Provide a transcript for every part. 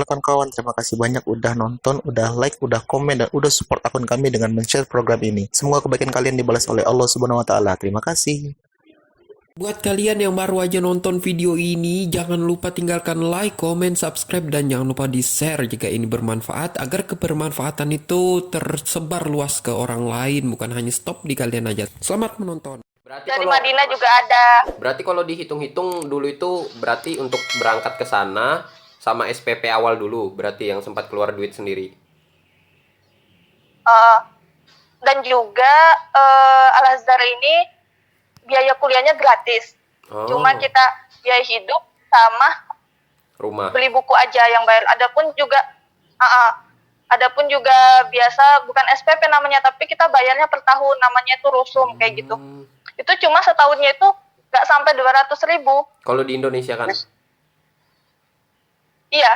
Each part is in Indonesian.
kawan-kawan, terima kasih banyak udah nonton, udah like, udah komen, dan udah support akun kami dengan men-share program ini. Semoga kebaikan kalian dibalas oleh Allah Subhanahu wa Ta'ala. Terima kasih. Buat kalian yang baru aja nonton video ini, jangan lupa tinggalkan like, comment, subscribe, dan jangan lupa di-share jika ini bermanfaat, agar kebermanfaatan itu tersebar luas ke orang lain, bukan hanya stop di kalian aja. Selamat menonton. Dari Madinah juga ada. Berarti kalau dihitung-hitung dulu itu berarti untuk berangkat ke sana sama SPP awal dulu, berarti yang sempat keluar duit sendiri. Dan juga Al-Azhar ini biaya kuliahnya gratis. Cuma kita biaya hidup sama Rumah. beli buku aja yang bayar. Adapun juga biasa bukan SPP namanya, tapi kita bayarnya per tahun, namanya itu rusum kayak gitu. Itu cuma setahunnya itu nggak sampai 200.000. Kalau di Indonesia kan? Iya.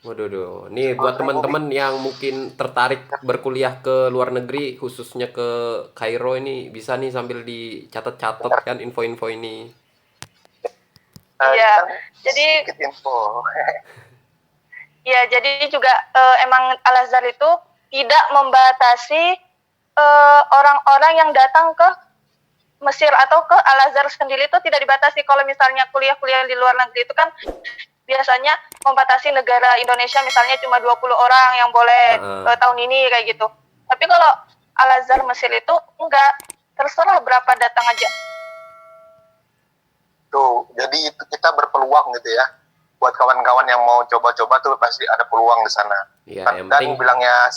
Waduh, nih buat teman-teman yang mungkin tertarik berkuliah ke luar negeri, khususnya ke Kairo ini, bisa nih sambil dicatat-catat kan info-info ini. Iya. Jadi info. Ya, jadi juga emang Al-Azhar itu tidak membatasi orang-orang yang datang ke Mesir atau ke Al-Azhar sendiri, itu tidak dibatasi. Kalau misalnya kuliah-kuliah di luar negeri itu kan biasanya membatasi negara Indonesia, misalnya cuma 20 orang yang boleh tahun ini kayak gitu. Tapi kalau Al-Azhar Mesir itu enggak, terserah berapa datang aja. Tuh, jadi itu kita berpeluang gitu ya. Buat kawan-kawan yang mau coba-coba tuh pasti ada peluang di sana. Iya, Dan bilangnya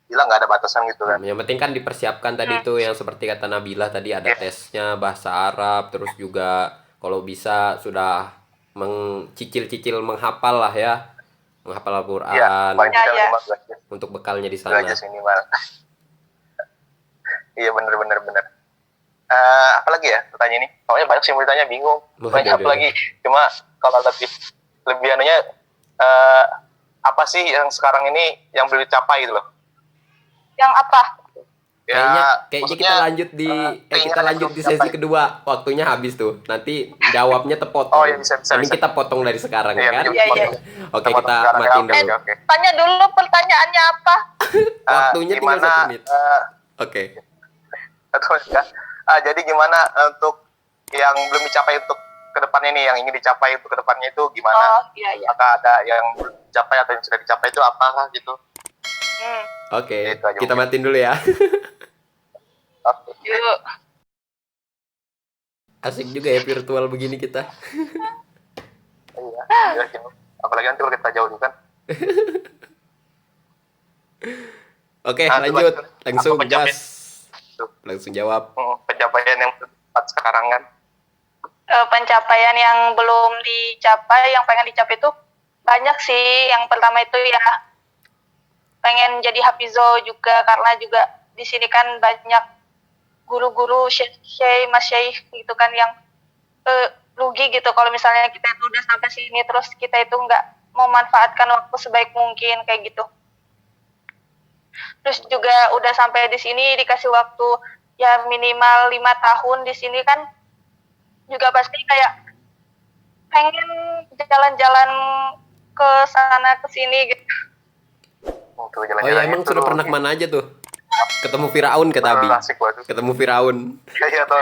bilang nggak ada batasan gitu kan. Yang penting kan dipersiapkan tadi tuh yang seperti kata Nabila tadi, ada tesnya bahasa Arab, terus juga kalau bisa sudah mencicil-cicil menghafal lah ya, menghafal Al-Quran untuk bekalnya di sana. Iya, bener. Apalagi ya pertanyaan ini? Soalnya banyak sih ditanya, bingung. Banyak apalagi. Cuma kalau lebih anunya apa sih yang sekarang ini yang belum dicapai gitu loh? Yang apa? Kayaknya kita lanjut di sesi kedua. Waktunya habis tuh. Nanti jawabnya terpotong. Oh, ya, bisa. Ini kita potong dari sekarang kan? Iya. Oke, kita matiin dulu. Tanya dulu pertanyaannya apa? Waktunya tinggal 1 menit. Oke. Jadi gimana untuk yang belum dicapai untuk kedepannya nih, yang ingin dicapai untuk kedepannya itu gimana? Iya. Apakah ada yang belum dicapai atau yang sudah dicapai itu apakah gitu? Oke, kita matiin dulu ya. Yuk. Asik juga ya virtual begini kita. Iya. Apalagi nanti kalau kita jauh kan. Oke, lanjut. Langsung gas. Langsung jawab. Pencapaian yang tepat sekarang kan? Pencapaian yang belum dicapai, yang pengen dicapai itu banyak sih. Yang pertama itu ya pengen jadi hafizo juga, karena juga di sini kan banyak guru-guru mas syekh gitu kan yang rugi gitu kalau misalnya kita itu udah sampai sini terus kita itu nggak memanfaatkan waktu sebaik mungkin kayak gitu. Terus juga udah sampai di sini dikasih waktu ya minimal 5 tahun di sini kan, juga pasti kayak pengen jalan-jalan ke sana ke sini gitu. Oh ya, emang sudah pernah kemana aja tuh? Ketemu Firaun kata Abi. Ketemu Firaun. Iya, tuh.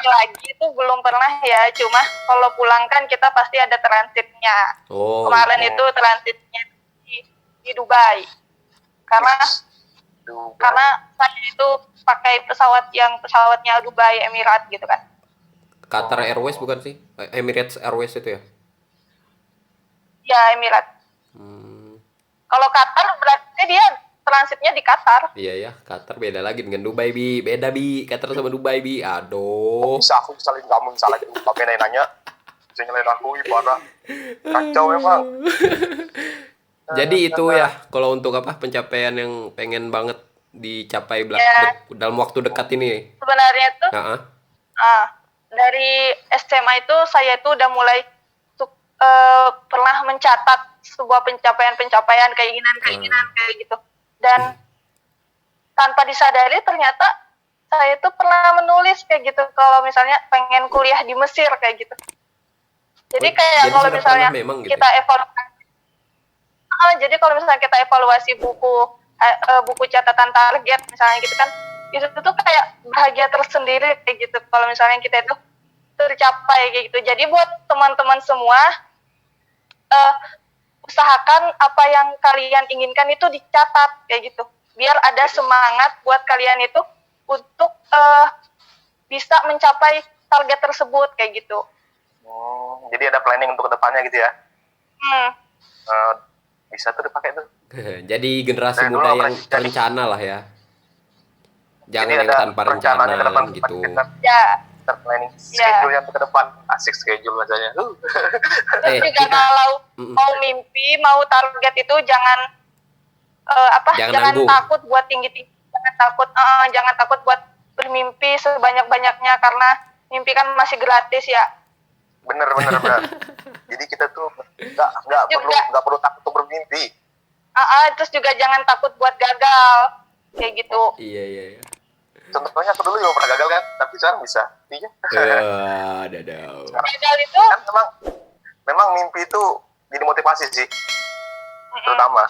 Lagi itu belum pernah ya, cuma kalau pulang kan kita pasti ada transitnya. Kemarin itu transitnya di Dubai. Karena saya itu pakai pesawatnya Dubai Emirates gitu kan. Qatar Airways bukan sih? Emirates Airways itu ya? Ya, Emirates. Kalau Qatar berarti dia transitnya di Qatar. Iya ya, Qatar beda lagi dengan Dubai, Bi. Beda, Bi. Qatar sama Dubai, Bi. Aduh. Bisa aku salin kamu, salah juga. Tapi nanya. Bisa nyalain aku, parah. Kacau emang. Jadi itu ya, kalau untuk apa pencapaian yang pengen banget dicapai dalam waktu dekat ini. Sebenarnya tuh dari SMA itu saya itu udah mulai pernah mencatat sebuah pencapaian, keinginan kayak gitu. Dan tanpa disadari ternyata saya itu pernah menulis kayak gitu, kalau misalnya pengen kuliah di Mesir kayak gitu. Jadi Oh, kayak jadi kalau sudah misalnya pernah memang gitu kita ya? evaluasi, jadi kalau misalnya kita evaluasi buku catatan target misalnya gitu kan, itu tuh kayak bahagia tersendiri kayak gitu. Kalau misalnya kita itu tercapai kayak gitu. Jadi buat teman-teman semua, eh, usahakan apa yang kalian inginkan itu dicatat kayak gitu. Biar ada semangat buat kalian itu untuk bisa mencapai target tersebut kayak gitu. Jadi ada planning untuk kedepannya gitu ya. Hmm. Bisa tuh dipakai tuh. Jadi generasi Dari dulu muda yang operasi jadi. terencana lah ya. Jangan Jadi yang ada tanpa perencanaannya ke rencana depan kan gitu. Ya, planning schedule yang ke depan. Asik schedule rasanya. terus juga kita kalau Mm-mm. mau mimpi, mau target itu jangan Jangan nanggung. takut buat tinggi-tinggi, jangan takut buat bermimpi sebanyak-banyaknya karena mimpi kan masih gratis ya. Bener. Jadi kita tuh nggak perlu takut untuk bermimpi. Terus juga jangan takut buat gagal kayak gitu. Iya. Contohnya aku dulu juga pernah gagal kan, tapi sekarang bisa. Iya. Dadau. Gagal itu Kan memang mimpi itu jadi motivasi sih, terutama.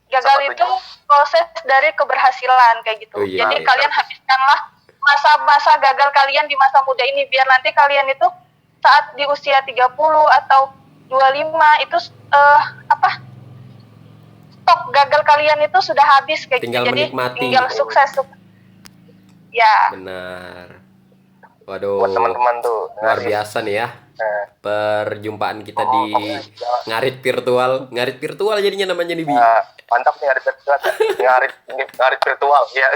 gagal sama itu proses dari keberhasilan kayak gitu. Oh, iya, Jadi iya. kalian habiskanlah masa-masa gagal kalian di masa muda ini biar nanti kalian itu saat di usia 30 atau 25 itu stok gagal kalian itu sudah habis kayak Tinggal gitu. Jadi menikmati. tinggal sukses. Ya. Benar. Waduh. Buat teman-teman tuh. Luar biasa nih ya. Perjumpaan kita di ngarit virtual jadinya namanya nih Bi. Mantap nih ngarit virtual ya.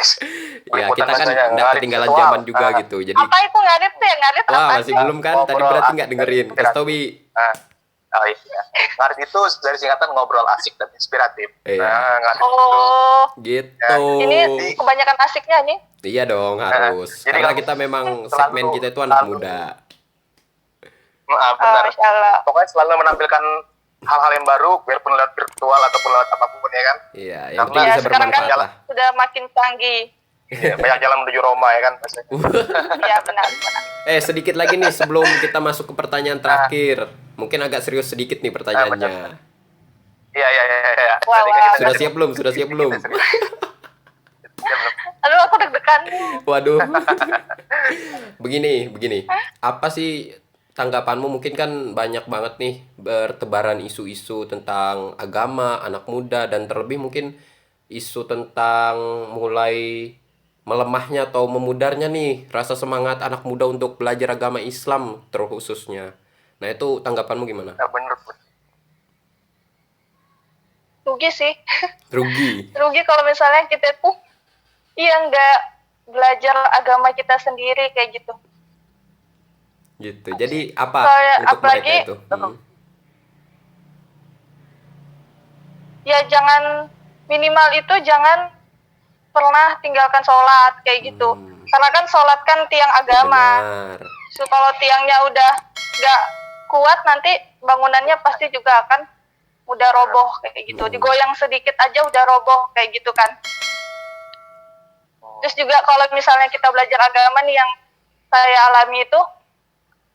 Ya kita kan nggak ketinggalan zaman juga gitu. Jadi Apa itu ngarit tuh ya? Ngarit wah apa masih sih? belum kan? Tadi berarti nggak dengerin. Kasih tau Bi. Oh iya. Ngarit itu dari singkatan ngobrol asik dan inspiratif. Iya. Ngarit Oh, Gitu. ini kebanyakan asiknya nih. Iya dong harus. jadi Karena kamu kita memang selalu- segmen kita itu anak muda. benar. Masya Allah. Pokoknya selalu menampilkan hal-hal yang baru, biarpun lewat virtual ataupun lewat apapun ya kan. Iya, yang Karena penting Ya bisa sekarang kan bermanfaat lah. sudah makin canggih. Iya, banyak jalan menuju Roma ya kan. Ya benar. Sedikit lagi nih sebelum kita masuk ke pertanyaan terakhir. Mungkin agak serius sedikit nih pertanyaannya. Iya. Wah, Tadi kan wah. kita Sudah siap belum? Sudah siap belum? Aduh, aku deg-degan. Waduh. Begini. Apa sih tanggapanmu? Mungkin kan banyak banget nih bertebaran isu-isu tentang agama, anak muda, dan terlebih mungkin isu tentang mulai melemahnya atau memudarnya nih rasa semangat anak muda untuk belajar agama Islam terkhususnya. Nah itu tanggapanmu gimana? bener. Rugi sih. Rugi. Rugi kalau misalnya kita tuh nggak belajar agama kita sendiri kayak gitu. Gitu. Jadi apa Kayak untuk apalagi- mereka itu? Ya jangan, minimal itu jangan pernah tinggalkan sholat kayak gitu. Karena kan sholat kan tiang agama. Benar. So, kalau tiangnya udah nggak kuat nanti bangunannya pasti juga akan udah roboh kayak gitu. Digoyang sedikit aja udah roboh kayak gitu kan. Terus juga kalau misalnya kita belajar agama nih yang saya alami itu,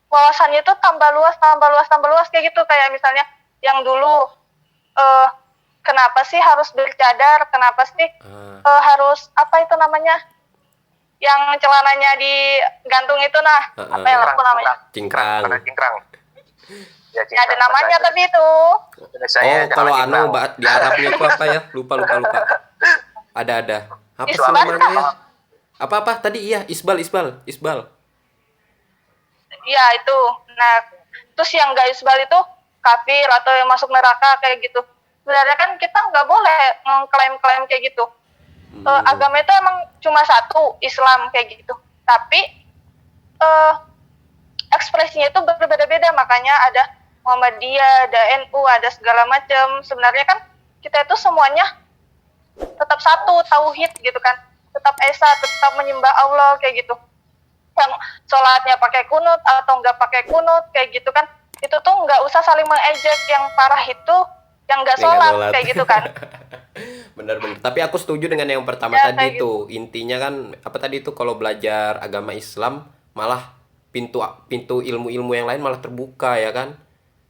wawasannya itu tambah luas kayak gitu. Kayak misalnya yang dulu kenapa sih harus bercadar, kenapa sih harus apa itu namanya, yang celananya digantung itu apa yang aku namanya? Cingkrang. Ya, Ya, ada namanya tapi itu. Kalau di Arabnya itu apa ya? Lupa. Ada. Apa sih Isbal. namanya ya? Apa tadi? Iya, isbal. Ya itu. Nah, terus yang gak isbal itu kafir atau yang masuk neraka kayak gitu. Sebenarnya kan kita nggak boleh mengklaim-klaim kayak gitu. Agama itu emang cuma satu, Islam kayak gitu. Tapi ekspresinya itu berbeda-beda, makanya ada Muhammadiyah, ada NU, ada segala macam. Sebenarnya kan kita itu semuanya tetap satu, tauhid gitu kan. Tetap esa, tetap menyembah Allah kayak gitu. Yang sholatnya pakai kunut atau nggak pakai kunut kayak gitu kan. Itu tuh nggak usah saling mengejek, yang parah itu yang nggak sholat kayak gitu kan. Benar. Tapi aku setuju dengan yang pertama Ya, tadi kayak itu. Intinya kan apa tadi itu, kalau belajar agama Islam malah pintu pintu ilmu-ilmu yang lain malah terbuka ya kan.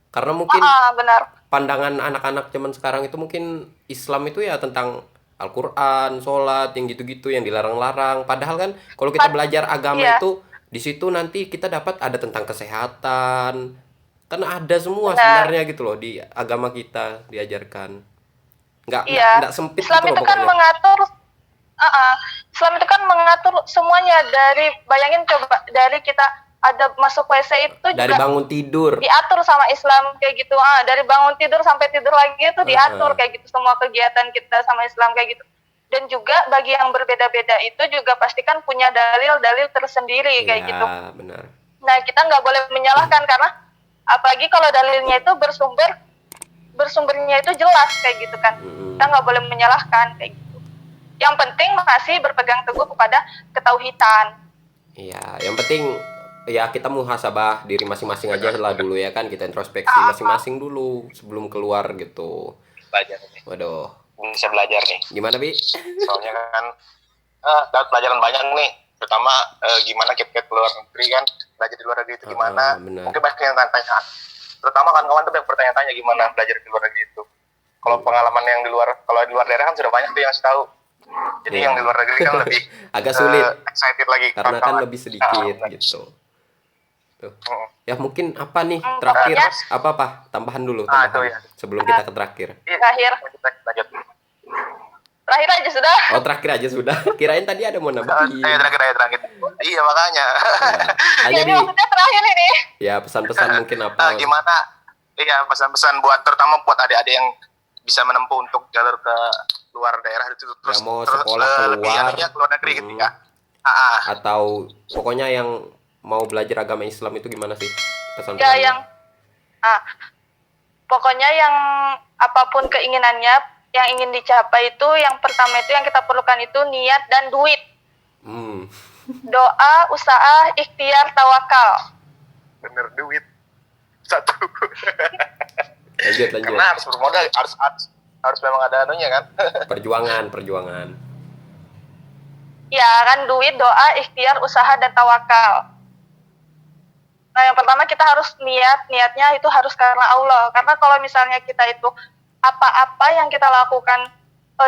Karena mungkin Benar. pandangan anak-anak zaman sekarang itu mungkin Islam itu ya tentang Al-Quran, sholat, yang gitu-gitu yang dilarang-larang. Padahal kan kalau kita belajar agama Iya, itu di situ nanti kita dapat ada tentang kesehatan. Kan ada semua benar. sebenarnya gitu loh di agama kita diajarkan. Iya. Nggak sempit Islam gitu loh itu kan pokoknya. mengatur Islam itu kan mengatur semuanya, dari bayangin coba, dari kita ada masuk WC itu Dari juga bangun tidur. diatur sama Islam kayak gitu. Dari bangun tidur sampai tidur lagi itu diatur Heeh. kayak gitu, semua kegiatan kita sama Islam kayak gitu. Dan juga bagi yang berbeda-beda itu juga pastikan punya dalil-dalil tersendiri kayak gitu. Iya, benar. Nah, kita nggak boleh menyalahkan, karena apalagi kalau dalilnya itu bersumbernya itu jelas kayak gitu kan. Kita nggak boleh menyalahkan kayak gitu. Yang penting masih berpegang teguh kepada ketauhidan. Iya, yang penting ya kita muhasabah diri masing-masing aja lah dulu ya kan, kita introspeksi masing-masing dulu sebelum keluar gitu. Belajar nih. Waduh, Bisa belajar nih. gimana Bi? Soalnya kan dapat pelajaran banyak nih. Terutama gimana kita keluar negeri kan. Belajar di luar negeri itu gimana. Benar. Mungkin banyak yang tanya. Terutama kawan-kawan tuh banyak bertanya-tanya gimana belajar di luar negeri itu. Kalau pengalaman yang di luar, kalau di luar daerah kan sudah banyak tuh yang tahu. Jadi Iya. yang di luar negeri kan lebih Agak sulit excited lagi. karena kan kawan-kawan. lebih sedikit benar. gitu. Tuh. Mm. Ya mungkin apa nih terakhir pokoknya- apa tambahan dulu Ah, tambahan itu ya. sebelum kita ke terakhir. Iya, Terakhir. kita lanjut. Terakhir aja sudah. Oh, terakhir aja sudah. Kirain tadi ada mau nambahin. Ayo terakhir. Iya makanya. Aja Ya, ini Bi. maksudnya terakhir ini. Ya pesan-pesan mungkin apa? Gimana? Iya pesan-pesan buat terutama buat adik-adik yang bisa menempuh untuk jalur ke luar daerah itu terus mau sekolah lebih keluar. anunya ke luar negeri gitu ya. Atau pokoknya yang mau belajar agama Islam itu gimana sih pesan-pesannya? Ya, yang pokoknya yang apapun keinginannya yang ingin dicapai itu, yang pertama itu yang kita perlukan itu niat dan duit. Hmm. Doa, usaha, ikhtiar, tawakal. Bener duit satu. Lanjut. Karena harus bermodal, harus memang ada anunya kan. Perjuangan. Ya kan, duit, doa, ikhtiar, usaha, dan tawakal. Nah, yang pertama kita harus niatnya itu harus karena Allah. Karena kalau misalnya kita itu apa-apa yang kita lakukan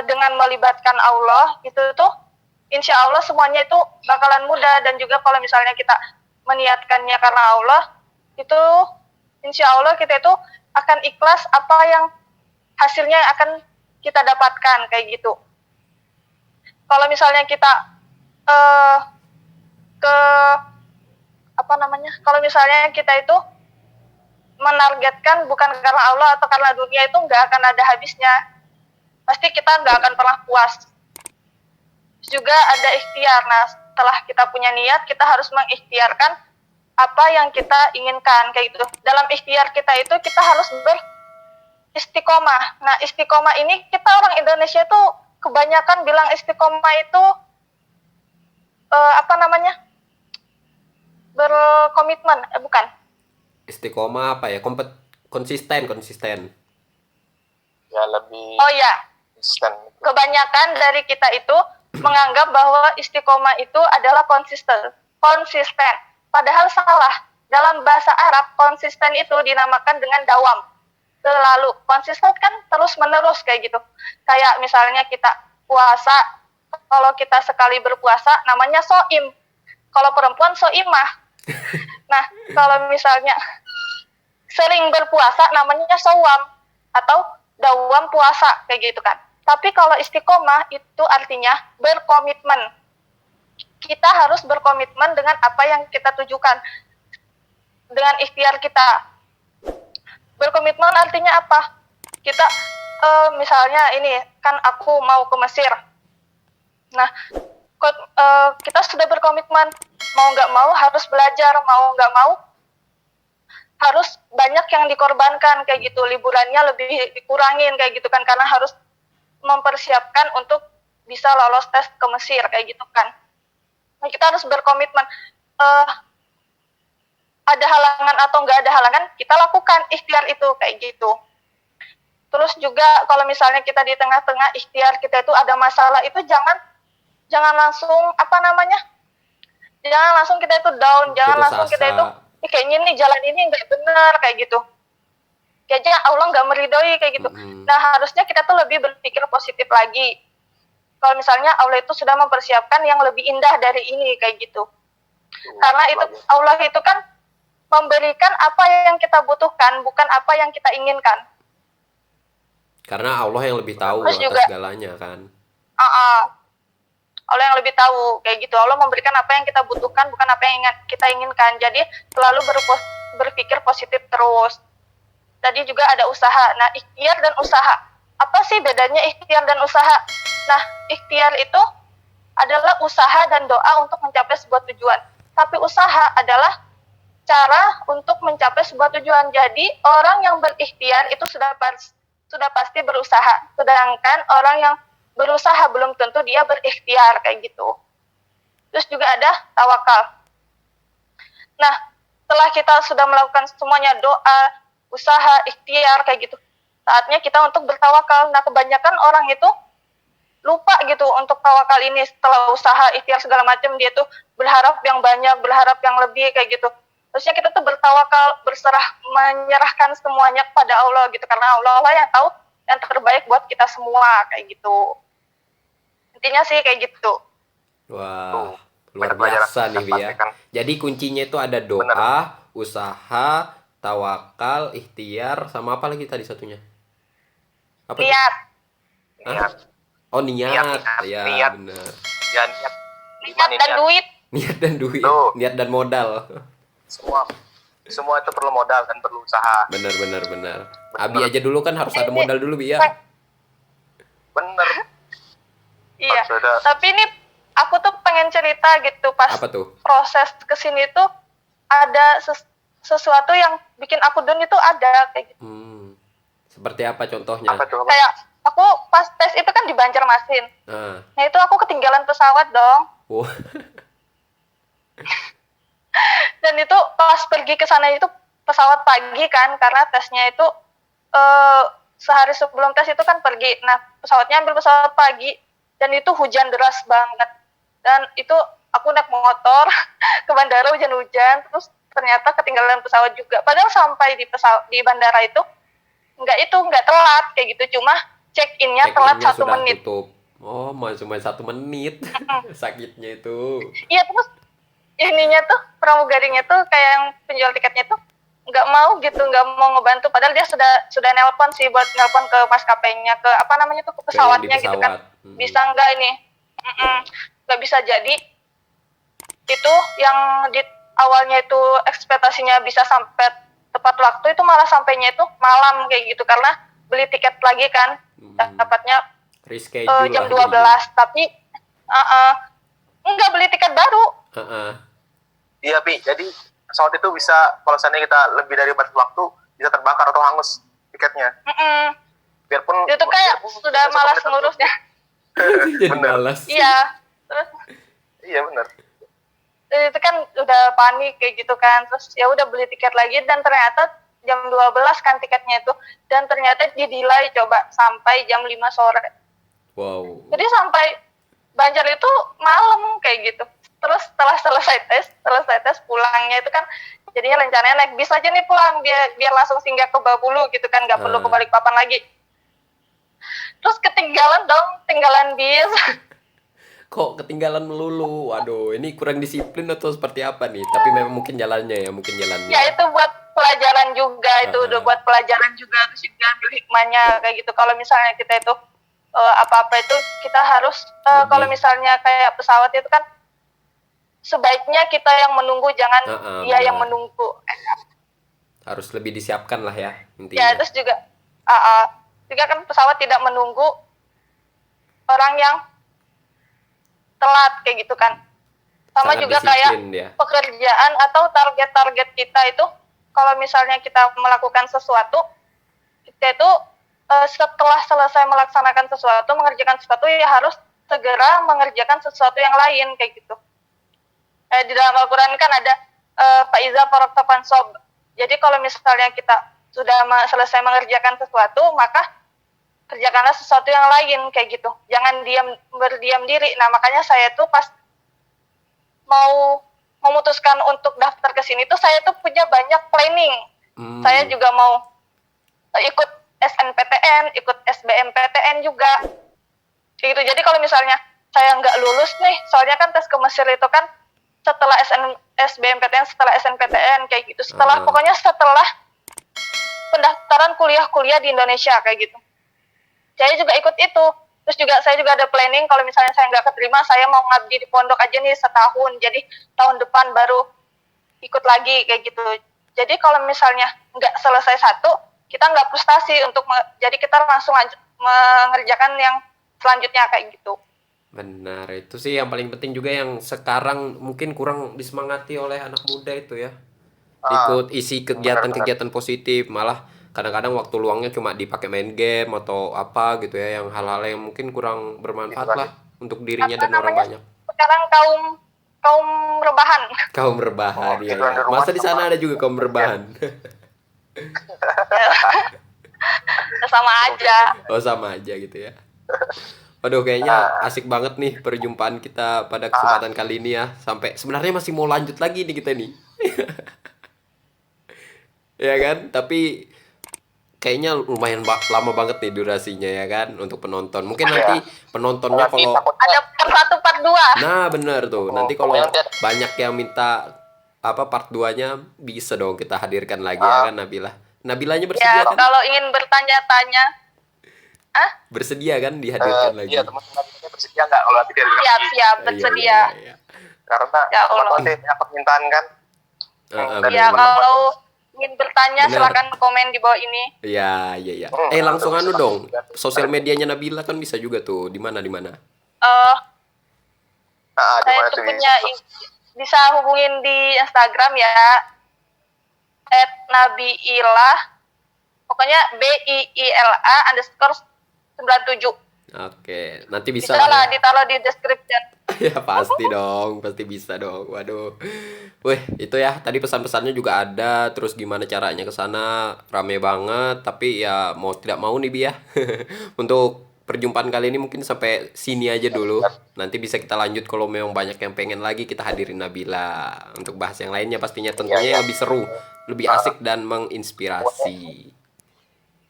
dengan melibatkan Allah, itu tuh insya Allah semuanya itu bakalan mudah. Dan juga kalau misalnya kita meniatkannya karena Allah, itu insya Allah kita itu akan ikhlas apa yang hasilnya yang akan kita dapatkan kayak gitu. Kalau misalnya kita kalau misalnya kita itu menargetkan bukan karena Allah atau karena dunia, itu nggak akan ada habisnya. Pasti kita nggak akan pernah puas. Juga ada ikhtiar. Nah, setelah kita punya niat, kita harus mengikhtiarkan apa yang kita inginkan kayak gitu. Dalam ikhtiar kita itu kita harus beristiqomah. Nah, istiqomah ini kita orang Indonesia tuh kebanyakan bilang istiqomah itu berkomitmen, bukan. Istiqomah apa ya? Konsisten. Ya lebih Oh ya, konsisten. kebanyakan dari kita itu menganggap bahwa istiqomah itu adalah konsisten. Padahal salah. Dalam bahasa Arab, konsisten itu dinamakan dengan dawam. Selalu. Konsisten kan terus-menerus kayak gitu. Kayak misalnya kita puasa, kalau kita sekali berpuasa namanya soim. Kalau perempuan soimah. Nah, kalau misalnya sering berpuasa namanya sowam atau dawam puasa kayak gitu kan. Tapi kalau istiqomah itu artinya berkomitmen. Kita harus berkomitmen dengan apa yang kita tujukan, dengan ikhtiar kita. Berkomitmen artinya apa? Kita misalnya ini kan aku mau ke Mesir. Nah, kita sudah berkomitmen, mau nggak mau harus belajar, mau nggak mau harus banyak yang dikorbankan kayak gitu, liburannya lebih dikurangin kayak gitu kan, karena harus mempersiapkan untuk bisa lolos tes ke Mesir kayak gitu kan. Nah, kita harus berkomitmen. Ada halangan atau nggak ada halangan, kita lakukan ikhtiar itu kayak gitu. Terus juga kalau misalnya kita di tengah-tengah ikhtiar kita itu ada masalah, itu jangan langsung Jangan langsung kita itu down, jangan Putus langsung kita asa. itu kayaknya nih jalan ini nggak benar kayak gitu. Kayaknya Allah nggak meridhoi kayak gitu. Nah, harusnya kita tuh lebih berpikir positif lagi. Kalau misalnya Allah itu sudah mempersiapkan yang lebih indah dari ini kayak gitu. Karena itu Allah itu kan memberikan apa yang kita butuhkan, bukan apa yang kita inginkan. Karena Allah yang lebih tahu Terus atas juga segalanya kan. Allah yang lebih tahu kayak gitu. Allah memberikan apa yang kita butuhkan, bukan apa yang kita inginkan. Jadi selalu berpikir positif terus. Tadi juga ada usaha. Nah, ikhtiar dan usaha. Apa sih bedanya ikhtiar dan usaha? Nah, ikhtiar itu adalah usaha dan doa untuk mencapai sebuah tujuan. Tapi usaha adalah cara untuk mencapai sebuah tujuan. Jadi orang yang berikhtiar itu sudah pasti berusaha. Sedangkan orang yang berusaha belum tentu dia berikhtiar kayak gitu. Terus juga ada tawakal. Nah, setelah kita sudah melakukan semuanya doa, usaha, ikhtiar kayak gitu, saatnya kita untuk bertawakal. Nah, kebanyakan orang itu lupa gitu untuk tawakal ini. Setelah usaha, ikhtiar segala macam, dia tuh berharap yang banyak, berharap yang lebih kayak gitu. Terusnya kita tuh bertawakal, menyerahkan semuanya kepada Allah gitu, karena Allah lah yang tahu yang terbaik buat kita semua kayak gitu. Intinya sih kayak gitu. Wah, luar banyak biasa nih, Bi ya. pastikan. Jadi kuncinya itu ada doa, usaha, tawakal, ikhtiar, sama apa lagi tadi satunya? Apa tuh? Niat. Hah? Niat. Oh, niat. Ya, Niat. benar. Ya, niat. Niat dan duit. Niat dan duit, Tuh. niat dan modal. Semua itu perlu modal dan perlu usaha. Benar. Abi aja dulu kan harus ada modal dulu, Bi ya. Bener. Iya. Harus ada. Tapi ini aku tuh pengen cerita gitu pas Apa tuh? proses kesini tuh ada sesuatu yang bikin aku down itu ada kayak gitu. Seperti apa contohnya? Apa tuh? Kayak aku pas tes itu kan di Banjarmasin. Nah itu aku ketinggalan pesawat dong. Oh. Dan itu pas pergi ke sana itu pesawat pagi kan, karena tesnya itu sehari sebelum tes itu kan pergi. Nah pesawatnya ambil pesawat pagi dan itu hujan deras banget. Dan itu aku naik motor ke bandara hujan-hujan, terus ternyata ketinggalan pesawat juga. Padahal sampai di bandara itu nggak telat kayak gitu, cuma check-innya telat 1 sudah menit. Tutup. Oh, cuma 1 menit. Sakitnya itu. Iya, terus ininya tuh pramugarinya tuh kayak yang penjual tiketnya tuh nggak mau ngebantu, padahal dia sudah nelpon sih buat nelpon ke maskapainya, ke apa namanya tuh, ke pesawatnya gitu kan. Bisa nggak ini? Nggak bisa. Jadi itu yang di awalnya itu ekspektasinya bisa sampai tepat waktu, itu malah sampainya itu malam kayak gitu, karena beli tiket lagi kan, dapatnya jam 12, tapi nggak beli tiket baru. Iya, Pi. Jadi pesawat itu bisa, kalau seandainya kita lebih dari batas waktu, bisa terbakar atau hangus tiketnya. Biarpun itu kayak sudah malas ngurusnya. Jadi malas. Iya. Terus iya benar. itu kan udah panik kayak gitu kan, terus ya udah beli tiket lagi, dan ternyata jam 12 kan tiketnya itu, dan ternyata di-delay coba sampai jam 5 sore. Wow. Jadi sampai Banjar itu malam kayak gitu. Terus setelah selesai tes pulangnya itu kan jadinya rencananya naik bis aja nih pulang, biar langsung singgah ke Babulu gitu kan, nggak perlu ke Balikpapan lagi. Terus ketinggalan bis. Kok ketinggalan melulu? Waduh, ini kurang disiplin atau seperti apa nih? Tapi memang mungkin jalannya. Ya itu buat pelajaran juga, itu udah buat pelajaran juga, terus juga ambil hikmahnya kayak gitu. Kalau misalnya kita itu apa-apa itu kita harus kalau misalnya kayak pesawat itu kan sebaiknya kita yang menunggu, jangan dia yang menunggu. Harus lebih disiapkan lah ya intinya. Ya, terus juga kan pesawat tidak menunggu orang yang telat kayak gitu kan. Sama Sangat juga kayak pekerjaan atau target-target kita itu, kalau misalnya kita melakukan sesuatu, kita itu setelah selesai melaksanakan sesuatu, mengerjakan sesuatu, ya harus segera mengerjakan sesuatu yang lain kayak gitu. Di dalam Al-Quran kan ada Faiza Faragta Fansob. Jadi kalau misalnya kita sudah selesai mengerjakan sesuatu, maka kerjakanlah sesuatu yang lain kayak gitu. Jangan berdiam diri. Nah makanya saya tuh pas mau memutuskan untuk daftar ke sini tuh saya tuh punya banyak planning. Saya juga mau ikut SNPTN, ikut SBMPTN juga. Kayak gitu. Jadi kalau misalnya saya nggak lulus nih, soalnya kan tes ke Mesir itu kan setelah SBMPTN, setelah SNPTN kayak gitu. Pokoknya setelah pendaftaran kuliah-kuliah di Indonesia kayak gitu. Saya juga ikut itu. Terus juga saya juga ada planning kalau misalnya saya nggak keterima, saya mau ngabdi di pondok aja nih setahun. Jadi tahun depan baru ikut lagi kayak gitu. Jadi kalau misalnya nggak selesai satu, kita nggak frustasi jadi kita langsung mengerjakan yang selanjutnya kayak gitu. Benar, itu sih yang paling penting juga yang sekarang mungkin kurang disemangati oleh anak muda itu ya. Ikut isi kegiatan-kegiatan positif, malah kadang-kadang waktu luangnya cuma dipakai main game atau apa gitu ya, yang hal-hal yang mungkin kurang bermanfaat lah untuk dirinya dan orang banyak. Sekarang kaum rebahan. Kaum rebahan ya. Masa di sana ada juga kaum rebahan? Sama aja. Oh, sama aja gitu ya. Waduh, kayaknya asik banget nih perjumpaan kita pada kesempatan kali ini ya. Sampai sebenarnya masih mau lanjut lagi nih kita nih. Ya kan? Tapi kayaknya lumayan lama banget nih durasinya ya kan untuk penonton. Mungkin nanti penontonnya kalau ada part 1, part 2. Nah, bener tuh. Nanti kalau banyak yang minta part 2-nya bisa dong kita hadirkan lagi ya kan Nabila. Nabilanya bersedia kan? Kalau ingin bertanya-tanya, bersedia kan dihadirkan lagi? Iya, teman-teman bersedia nggak kalau nanti dihadirkan? Siap, bersedia. Iya. Karena teman-teman banyak permintaan kan. Ya, kalau ingin bertanya silakan komen di bawah ini. Iya. Langsung dong. Sosial medianya Nabila kan bisa juga tuh. Di mana? Saya tuh punya bisa hubungin di Instagram ya. @nabiilah. Pokoknya BIILA_97. Oke, nanti bisa lah ditaruh di description. Ya pasti dong, pasti bisa dong. Waduh. Wih, itu ya. Tadi pesan-pesannya juga ada. Terus gimana caranya ke sana? Rame banget, tapi ya mau tidak mau nih Bi ya. Untuk perjumpaan kali ini mungkin sampai sini aja dulu. Nanti bisa kita lanjut kalau memang banyak yang pengen lagi kita hadirin Nabila untuk bahas yang lainnya pastinya tentunya yang lebih seru, lebih asik dan menginspirasi.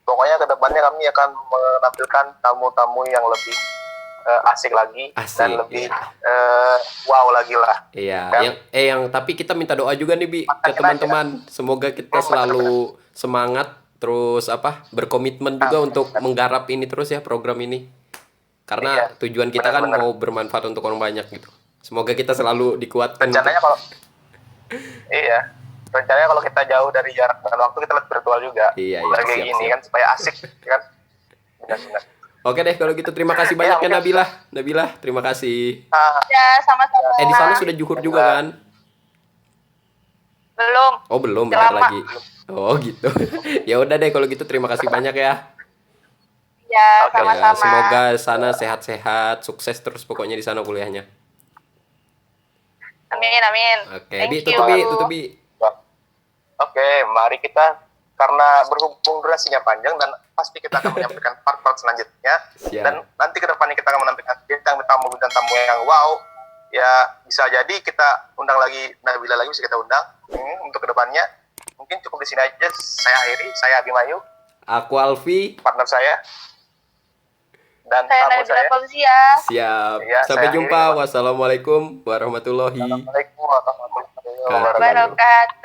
Pokoknya kedepannya kami akan menampilkan tamu-tamu yang lebih asik lagi dan lebih wow lagi lah. Iya, kan? yang tapi kita minta doa juga nih Bi ke teman-teman. Semoga kita selalu semangat terus berkomitmen juga untuk menggarap ini terus ya program ini. Karena tujuan kita kan mau bermanfaat untuk orang banyak gitu. Semoga kita selalu dikuatkan. Rencananya rencananya kalau kita jauh dari jarak dan waktu kita lebih virtual juga. Iya, kayak gini kan supaya asik kan. Benar. Oke deh kalau gitu terima kasih banyak ya Nabila, terima kasih. Ya, sama-sama. Di sana sudah zuhur juga kan? Belum. Oh, belum, bentar lagi. Oh, gitu. Ya udah deh kalau gitu terima kasih banyak ya. Ya, sama-sama. Semoga sana sehat-sehat, sukses terus pokoknya di sana kuliahnya. Amin. Oke, Bi, tutup Bi. Oke, mari kita karena berhubung durasinya panjang dan pasti kita akan menyampaikan part-part selanjutnya. Siap. Dan nanti ke depannya kita akan menampilkan bintang tamu yang wow. Ya bisa jadi kita undang lagi Nabila lagi, bisa kita undang untuk ke depannya. Mungkin cukup di sini aja. Saya akhiri, saya Abimayu. Aku Alfi. Partner saya. Dan saya tamu saya. Fauzia. Siap. Ya, sampai jumpa. Wassalamualaikum warahmatullahi wabarakatuh. Wabarakatuh.